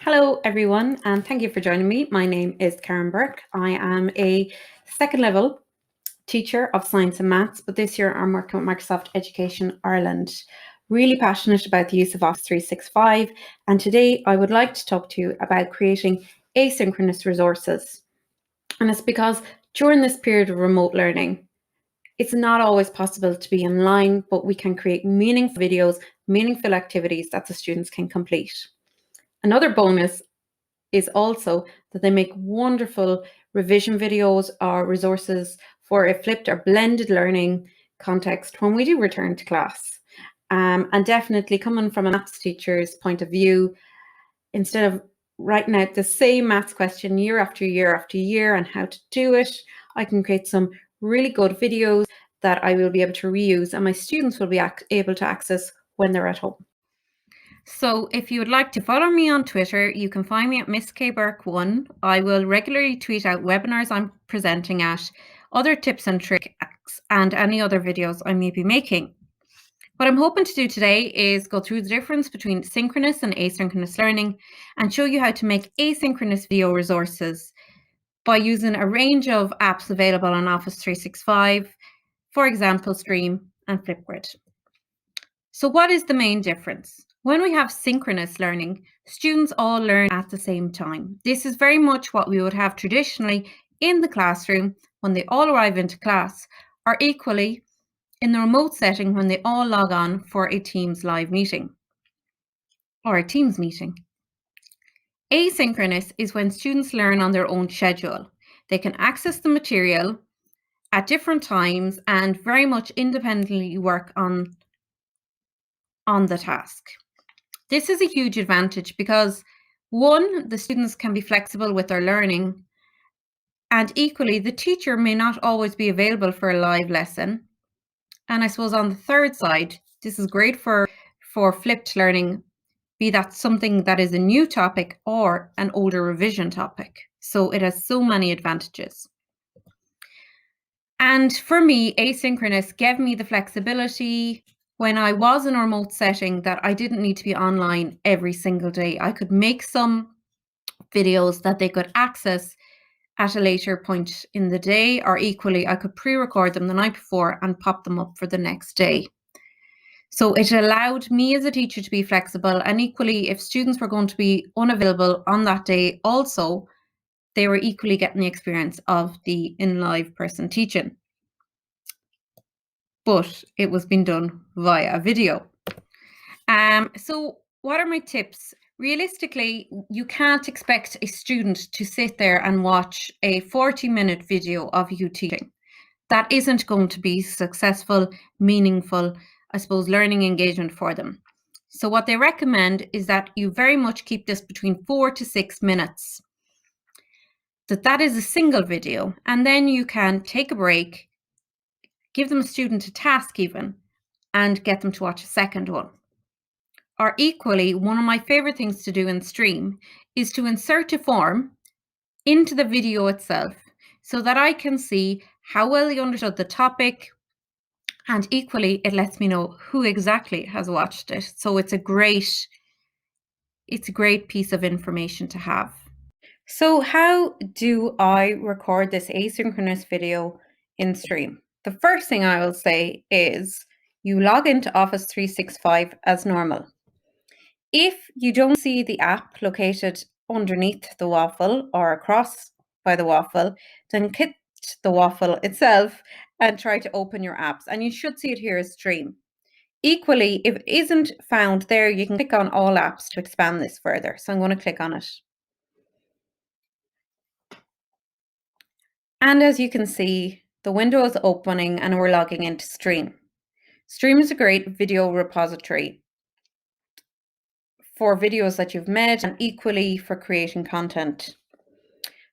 Hello everyone, and thank you for joining me. My name is Karen Burke. I am a second level teacher of science and maths, but this year I'm working with Microsoft Education Ireland. Really passionate about the use of Office 365, and today I would like to talk to you about creating asynchronous resources. And it's because during this period of remote learning, it's not always possible to be online, but we can create meaningful videos, meaningful activities that the students can complete. Another bonus is also that they make wonderful revision videos or resources for a flipped or blended learning context when we do return to class. And definitely coming from a maths teacher's point of view, instead of writing out the same maths question year after year after year and how to do it, I can create some really good videos that I will be able to reuse and my students will be able to access when they're at home. So if you would like to follow me on Twitter, you can find me at Miss K Burke1. I will regularly tweet out webinars I'm presenting at, other tips and tricks, and any other videos I may be making. What I'm hoping to do today is go through the difference between synchronous and asynchronous learning and show you how to make asynchronous video resources by using a range of apps available on Office 365, for example, Strem and Flipgrid. So what is the main difference? When we have synchronous learning, students all learn at the same time. This is very much what we would have traditionally in the classroom when they all arrive into class, or equally in the remote setting when they all log on for a Teams live meeting or a Teams meeting. Asynchronous is when students learn on their own schedule. They can access the material at different times and very much independently work on the task. This is a huge advantage because, one, the students can be flexible with their learning, and equally, the teacher may not always be available for a live lesson. And I suppose on the third side, this is great for flipped learning, be that something that is a new topic or an older revision topic. So it has so many advantages. And for me, asynchronous gave me the flexibility when I was in a remote setting that I didn't need to be online every single day. I could make some videos that they could access at a later point in the day, or equally, I could pre-record them the night before and pop them up for the next day. So it allowed me as a teacher to be flexible, and equally, if students were going to be unavailable on that day also, they were equally getting the experience of the in-live person teaching. But it was being done via video. So what are my tips? Realistically, you can't expect a student to sit there and watch a 40-minute video of you teaching. That isn't going to be successful, meaningful, I suppose, learning engagement for them. So what they recommend is that you very much keep this between 4 to 6 minutes. That is a single video, and then you can take a break, give them a student a task even, and get them to watch a second one. Or equally, one of my favorite things to do in Strem is to insert a form into the video itself so that I can see how well they understood the topic, and equally it lets me know who exactly has watched it. So it's a great piece of information to have. So how do I record this asynchronous video in Strem? The first thing I will say is you log into Office 365 as normal. If you don't see the app located underneath the waffle or across by the waffle, then click the waffle itself and try to open your apps. And you should see it here as Strem. Equally, if it isn't found there, you can click on all apps to expand this further. So I'm going to click on it. And as you can see, the window is opening and we're logging into Strem. Strem is a great video repository for videos that you've made and equally for creating content.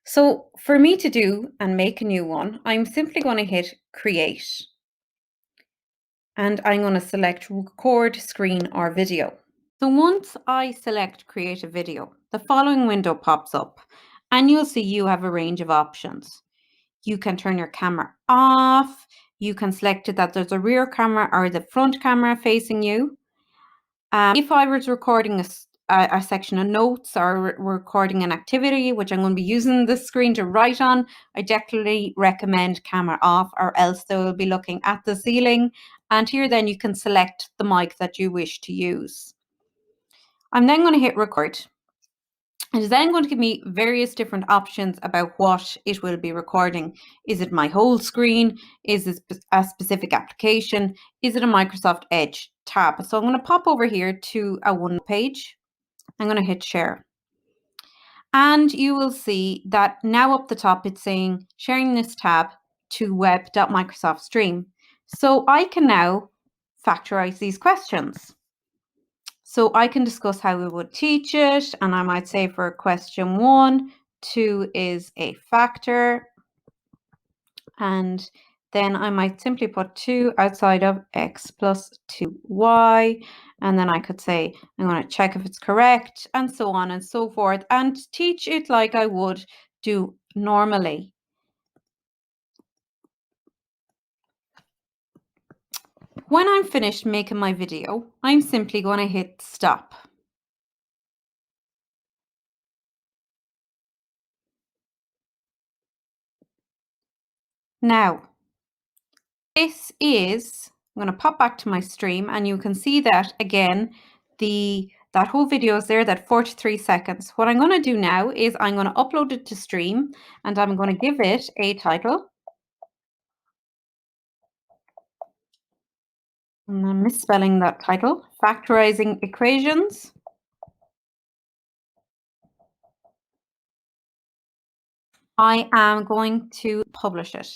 So for me to do and make a new one, I'm simply going to hit create. And I'm going to select record screen or video. So once I select create a video, the following window pops up and you'll see you have a range of options. You can turn your camera off. You can select it that there's a rear camera or the front camera facing you. If I was recording a section of notes or recording an activity, which I'm going to be using the screen to write on, I definitely recommend camera off, or else they will be looking at the ceiling. And here then you can select the mic that you wish to use. I'm then going to hit record. It is then going to give me various different options about what it will be recording. Is it my whole screen? Is it a specific application? Is it a Microsoft Edge tab? So I'm going to pop over here to a one page. I'm going to hit share. And you will see that now up the top, it's saying sharing this tab to web.microsoft stream. So I can now factorize these questions. So I can discuss how we would teach it, and I might say for question 1, 2 is a factor, and then I might simply put 2 outside of x plus 2y, and then I could say I'm going to check if it's correct, and so on and so forth, and teach it like I would do normally. When I'm finished making my video, I'm simply going to hit stop. Now, this is, I'm going to pop back to my stream, and you can see that again, that whole video is there, that 43 seconds. What I'm going to do now is I'm going to upload it to stream, and I'm going to give it a title. And I'm misspelling that title, Factorizing Equations. I am going to publish it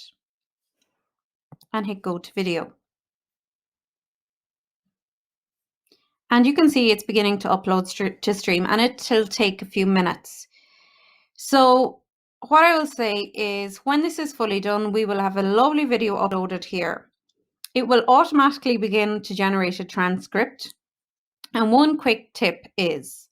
and hit go to video. And you can see it's beginning to upload to stream, and it'll take a few minutes. So what I will say is when this is fully done, we will have a lovely video uploaded here. It will automatically begin to generate a transcript. And one quick tip is,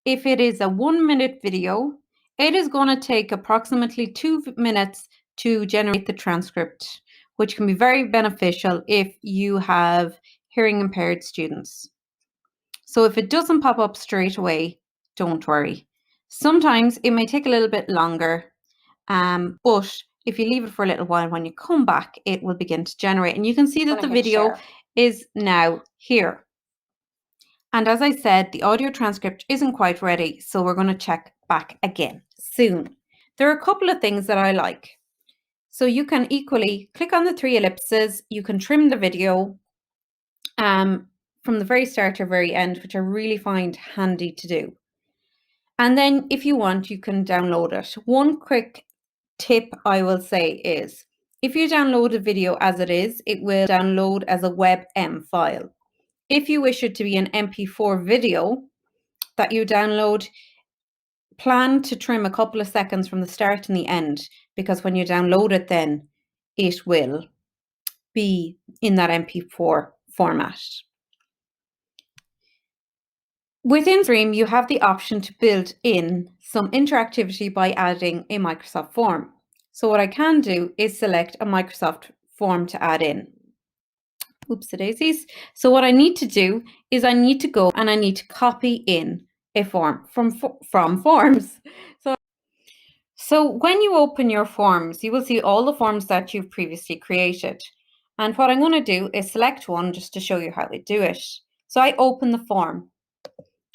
if it is a 1-minute video, it is going to take approximately 2 minutes to generate the transcript, which can be very beneficial if you have hearing impaired students. So if it doesn't pop up straight away, don't worry. Sometimes it may take a little bit longer, but if you leave it for a little while, when you come back, it will begin to generate. And you can see that the video is now here. And as I said, the audio transcript isn't quite ready, so we're going to check back again soon. There are a couple of things that I like. So you can equally click on the 3 ellipses, you can trim the video from the very start to very end, which I really find handy to do. And then if you want, you can download it. One quick tip I will say is, if you download a video as it is, it will download as a WebM file. If you wish it to be an MP4 video that you download, plan to trim a couple of seconds from the start and the end, because when you download it, then it will be in that MP4 format. Within Stream, you have the option to build in some interactivity by adding a Microsoft form. So what I can do is select a Microsoft form to add in. Oopsie-daisies. So what I need to do is I need to go and I need to copy in a form from forms. So when you open your forms, you will see all the forms that you've previously created. And what I'm going to do is select one just to show you how to do it. So I open the form.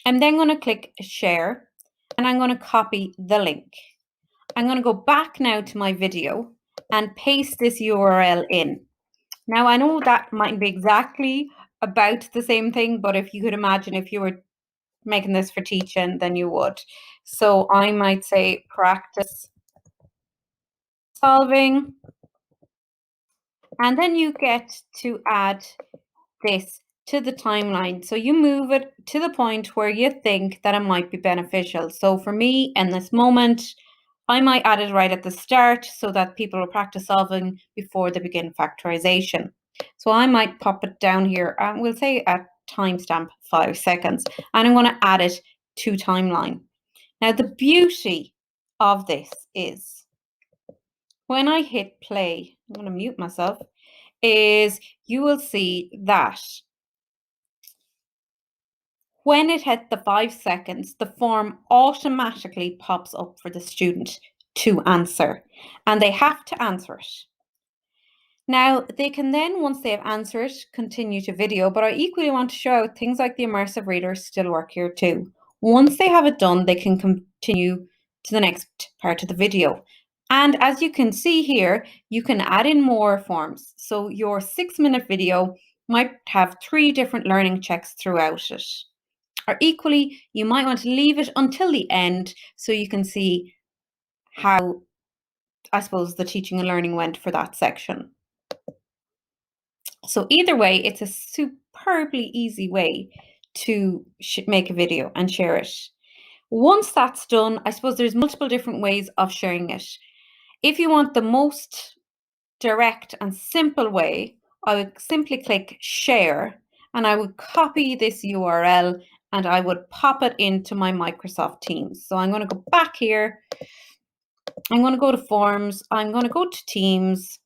I'm then going to click share, and I'm going to copy the link. I'm going to go back now to my video and paste this URL in. Now, I know that mightn't be exactly about the same thing, but if you could imagine if you were making this for teaching, then you would. So I might say practice solving, and then you get to add this to the timeline. So you move it to the point where you think that it might be beneficial. So for me, in this moment, I might add it right at the start so that people will practice solving before they begin factorization. So I might pop it down here, and we'll say at timestamp 5 seconds, and I'm going to add it to timeline. Now, the beauty of this is when I hit play, I'm going to mute myself, is you will see that When it hits the 5 seconds, the form automatically pops up for the student to answer, and they have to answer it. Now, they can then, once they have answered, continue to video, but I equally want to show things like the immersive readers still work here too. Once they have it done, they can continue to the next part of the video. And as you can see here, you can add in more forms. So your 6-minute video might have 3 different learning checks throughout it. Or equally, you might want to leave it until the end so you can see how, I suppose, the teaching and learning went for that section. So either way, it's a superbly easy way to make a video and share it. Once that's done, I suppose there's multiple different ways of sharing it. If you want the most direct and simple way, I would simply click share and I would copy this URL and I would pop it into my Microsoft Teams. So I'm going to go back here. I'm going to go to Forms. I'm going to go to Teams.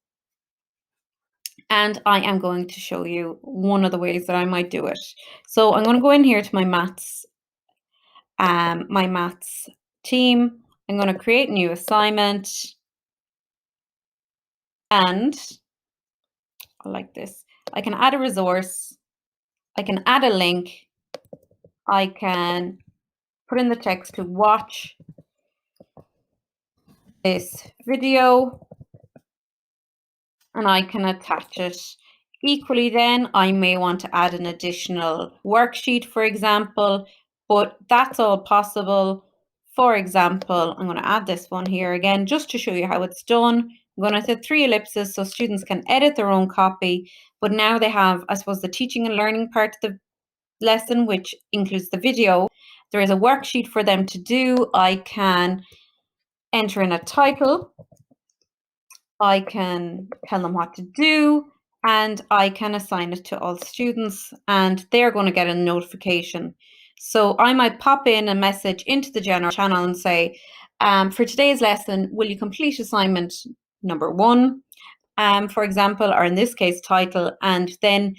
And I am going to show you one of the ways that I might do it. So I'm going to go in here to my maths team. I'm going to create a new assignment. And I like this. I can add a resource. I can add a link. I can put in the text to watch this video. And I can attach it. Equally then, I may want to add an additional worksheet, for example, but that's all possible. For example, I'm going to add this one here again, just to show you how it's done. I'm going to set 3 ellipses so students can edit their own copy, but now they have, I suppose, the teaching and learning part of the lesson, which includes the video. There is a worksheet for them to do. I can enter in a title. I can tell them what to do, and I can assign it to all students, and they're going to get a notification. So I might pop in a message into the general channel and say, for today's lesson, will you complete assignment number 1, for example, or in this case, title, and then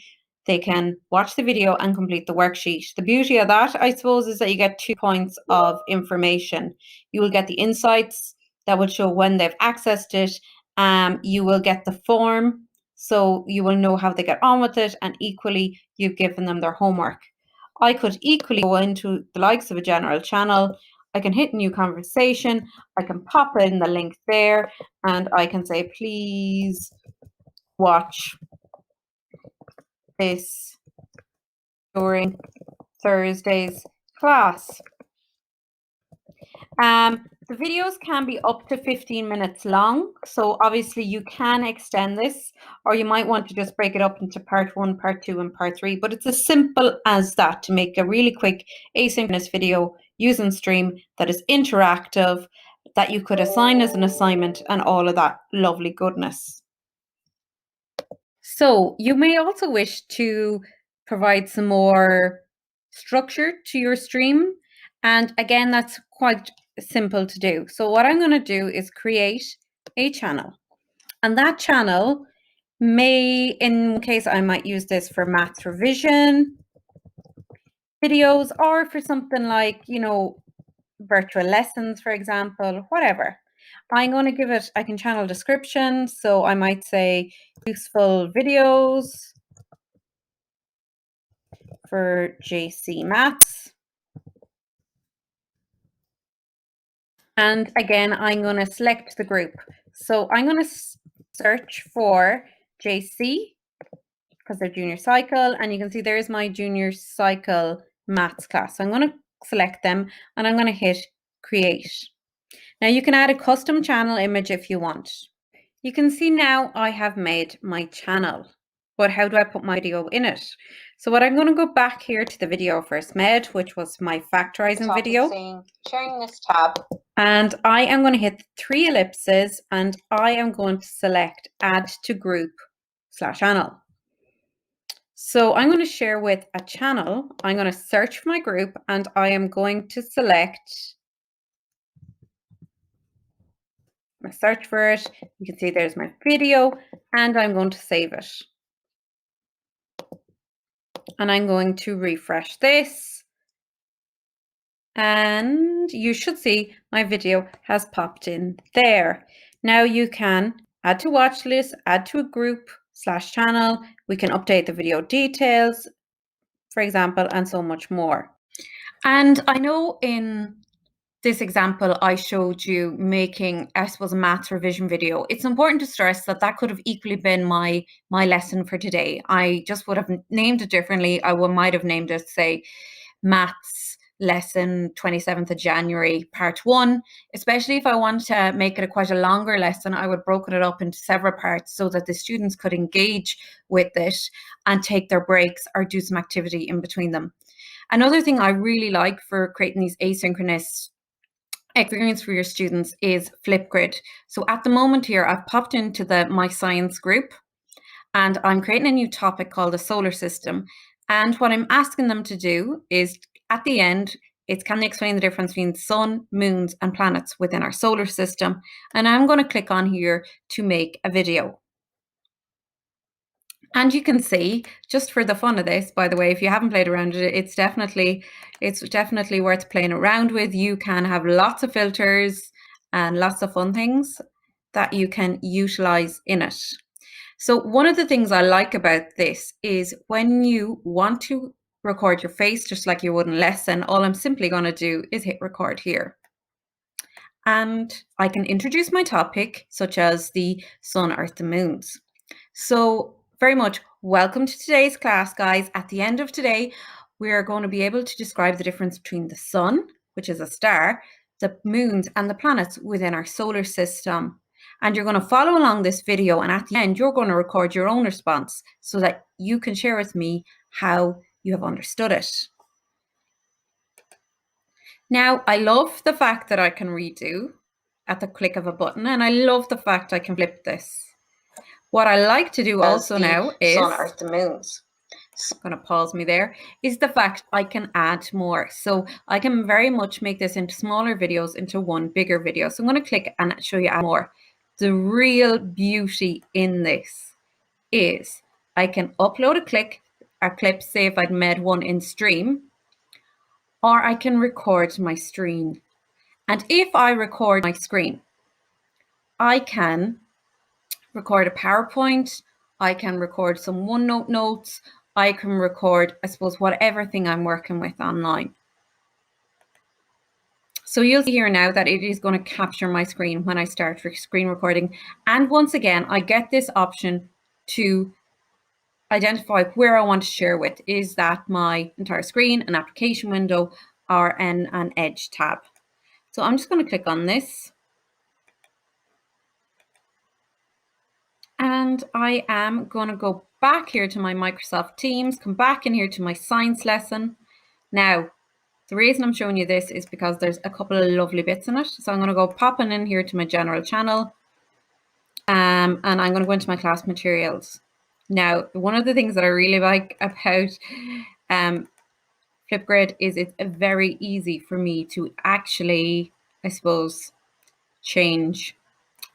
they can watch the video and complete the worksheet. The beauty of that, I suppose, is that you get 2 points of information. You will get the insights that will show when they've accessed it. You will get the form, so you will know how they get on with it, and equally, you've given them their homework. I could equally go into the likes of a general channel. I can hit new conversation. I can pop in the link there, and I can say, please watch this during Thursday's class. The videos can be up to 15 minutes long, so obviously you can extend this, or you might want to just break it up into part 1, part 2, and part 3, but it's as simple as that to make a really quick asynchronous video using Strem that is interactive, that you could assign as an assignment, and all of that lovely goodness. So you may also wish to provide some more structure to your stream. And again, that's quite simple to do. So what I'm going to do is create a channel. And that channel may, in one case, I might use this for maths revision videos, or for something like, virtual lessons, for example, whatever. I'm going to give it, I can channel description. So I might say useful videos for JC Maths. And again, I'm going to select the group. So I'm going to search for JC because they're junior cycle. And you can see there's my junior cycle maths class. So I'm going to select them and I'm going to hit create. Now you can add a custom channel image if you want. You can see now I have made my channel, but how do I put my video in it? So what I'm going to go back here to the video first made, which was my factorizing video. Sharing this tab. And I am going to hit 3 ellipses and I am going to select add to group / channel. So I'm going to share with a channel. I'm going to search for my group and I am going to select I search for it. You can see there's my video and I'm going to save it. And I'm going to refresh this And you should see my video has popped in there. Now you can add to watch list, add to a group / channel. We can update the video details, for example, and so much more. And I know in this example, I showed you making, I suppose, a maths revision video. It's important to stress that that could have equally been my lesson for today. I just would have named it differently. I might have named it, say, maths lesson 27th of January, part 1. Especially if I want to make it quite a longer lesson, I would have broken it up into several parts so that the students could engage with it and take their breaks or do some activity in between them. Another thing I really like for creating these asynchronous experience for your students is Flipgrid. So at the moment here, I've popped into the My Science group and I'm creating a new topic called the solar system. And what I'm asking them to do is, at the end, it's can they explain the difference between sun, moons, and planets within our solar system? And I'm going to click on here to make a video. And you can see, just for the fun of this, by the way, if you haven't played around with it, it's definitely worth playing around with. You can have lots of filters and lots of fun things that you can utilize in it. So one of the things I like about this is when you want to record your face, just like you would in a lesson, all I'm simply going to do is hit record here. And I can introduce my topic, such as the sun, earth, and moons. So very much welcome to today's class, guys. At the end of today, we are going to be able to describe the difference between the sun, which is a star, the moons, and the planets within our solar system. And you're going to follow along this video, and at the end, you're going to record your own response so that you can share with me how you have understood it. Now, I love the fact that I can redo at the click of a button, and I love the fact I can flip this. What I like to do also now is sun, earth, and moons. I'm going to pause me there, is the fact I can add more. So I can very much make this into smaller videos into one bigger video. So I'm going to click and show you more. The real beauty in this is I can upload a clip, say if I'd made one in Strem, or I can record my screen. And if I record my screen, I can record a PowerPoint, I can record some OneNote notes, I can record, I suppose, whatever thing I'm working with online. So you'll see here now that it is going to capture my screen when I start screen recording. And once again, I get this option to identify where I want to share with. Is that my entire screen, an application window, or an Edge tab? So I'm just going to click on this. And I am going to go back here to my Microsoft Teams, come back in here to my science lesson. Now, the reason I'm showing you this is because there's a couple of lovely bits in it. So I'm going to go popping in here to my general channel. And I'm going to go into my class materials. Now, one of the things that I really like about Flipgrid is it's very easy for me to actually, I suppose, change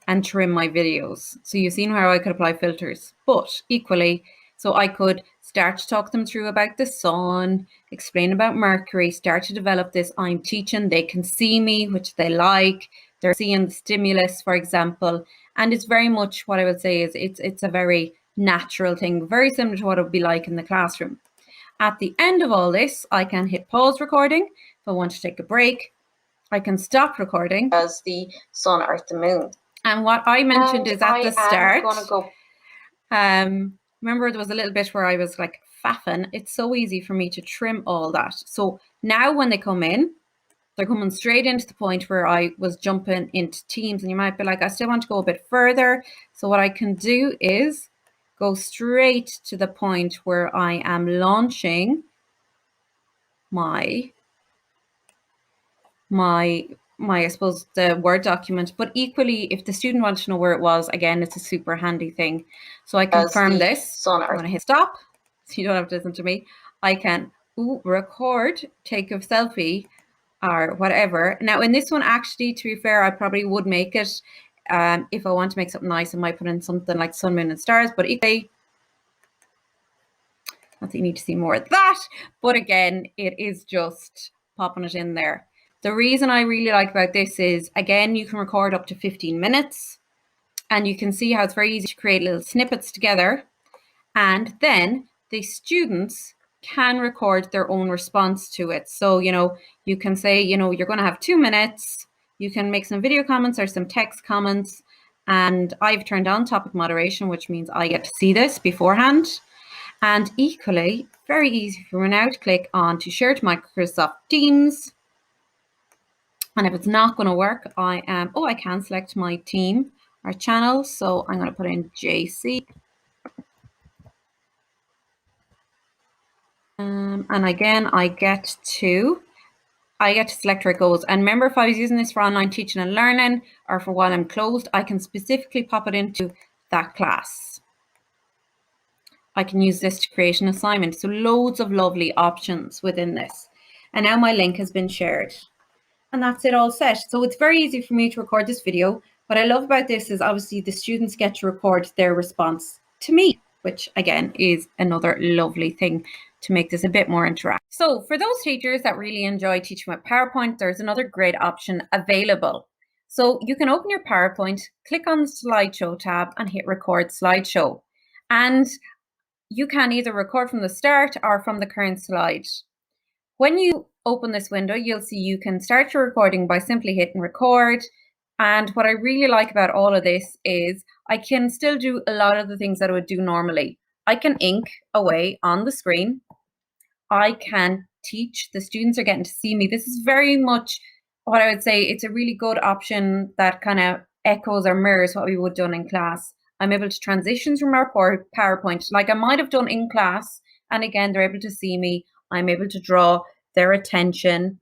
and trim my videos. So you've seen how I could apply filters, but equally, so I could start to talk them through about the sun, explain about Mercury, start to develop this. I'm teaching, they can see me, which they like. They're seeing the stimulus, for example. And it's very much what I would say is it's a very natural thing, very similar to what it would be like in the classroom. At the end of all this, I can hit pause recording. If I want to take a break, I can stop recording as the sun, earth, and moon. And what I mentioned is at the start, remember there was a little bit where I was like faffing. It's so easy for me to trim all that. So now when they come in, they're coming straight into the point where I was jumping into Teams. And you might be like, I still want to go a bit further. So what I can do is go straight to the point where I am launching my I suppose the Word document, but equally if the student wants to know where it was, again, it's a super handy thing. So I confirm this. I'm going to hit stop, so you don't have to listen to me. I can record, take a selfie or whatever. Now in this one, actually, to be fair, I probably would make it, if I want to make something nice, I might put in something like sun, moon, and stars, but equally, not that you need to see more of that, but again, it is just popping it in there. The reason I really like about this is, again, you can record up to 15 minutes, and you can see how it's very easy to create little snippets together. And then the students can record their own response to it. So, you can say, you're going to have 2 minutes. You can make some video comments or some text comments. And I've turned on topic moderation, which means I get to see this beforehand. And equally, very easy for me now to click on to share to Microsoft Teams. And if it's not going to work, I can select my team or channel. So I'm going to put in JC. And again, I get to select where it goes. And remember, if I was using this for online teaching and learning or for while I'm closed, I can specifically pop it into that class. I can use this to create an assignment. So loads of lovely options within this. And now my link has been shared. And that's it all set. So it's very easy for me to record this video. What I love about this is obviously the students get to record their response to me, which again is another lovely thing to make this a bit more interactive. So for those teachers that really enjoy teaching with PowerPoint, there's another great option available. So you can open your PowerPoint, click on the slideshow tab and hit record slideshow. And you can either record from the start or from the current slide. When you open this window, you'll see you can start your recording by simply hitting record. And what I really like about all of this is I can still do a lot of the things that I would do normally. I can ink away on the screen. I can teach. The students are getting to see me. This is very much what I would say. It's a really good option that kind of echoes or mirrors what we would have done in class. I'm able to transition from our PowerPoint like I might have done in class. And again, they're able to see me. I'm able to draw their attention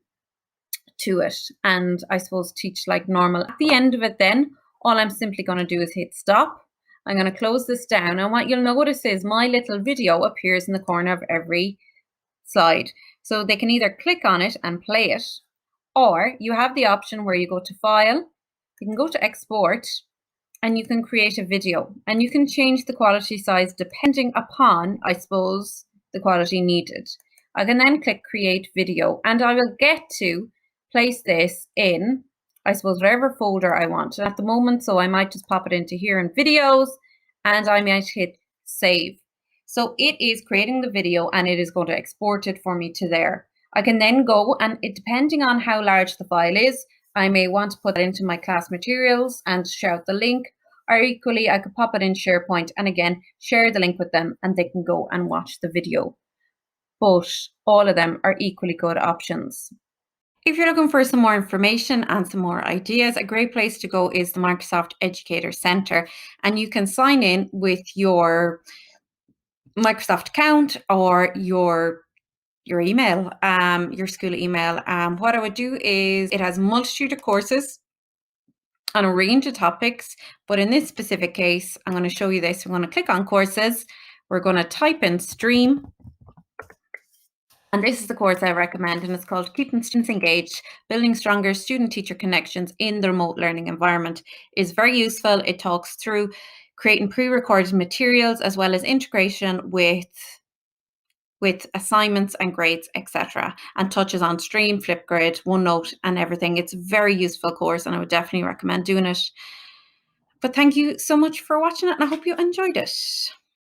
to it and I suppose teach like normal. At the end of it then, all I'm simply going to do is hit stop. I'm going to close this down, and what you'll notice is my little video appears in the corner of every slide. So they can either click on it and play it, or you have the option where you go to File, you can go to Export, and you can create a video, and you can change the quality size depending upon, I suppose, the quality needed. I can then click Create Video, and I will get to place this in, I suppose, whatever folder I want. And at the moment, so I might just pop it into here in Videos, and I might hit Save. So it is creating the video, and it is going to export it for me to there. I can then go, and depending on how large the file is, I may want to put it into my class materials and share out the link, or equally, I could pop it in SharePoint and again, share the link with them, and they can go and watch the video. But all of them are equally good options. If you're looking for some more information and some more ideas, a great place to go is the Microsoft Educator Center, and you can sign in with your Microsoft account or your email, your school email. What I would do is it has a multitude of courses on a range of topics, but in this specific case, I'm going to show you this. We're going to click on courses. We're going to type in Stream. And this is the course I recommend, and it's called Keeping Students Engaged, Building Stronger Student-Teacher Connections in the Remote Learning Environment. It's very useful. It talks through creating pre-recorded materials as well as integration with assignments and grades, etc., and touches on Stream, Flipgrid, OneNote, and everything. It's a very useful course, and I would definitely recommend doing it. But thank you so much for watching it, and I hope you enjoyed it.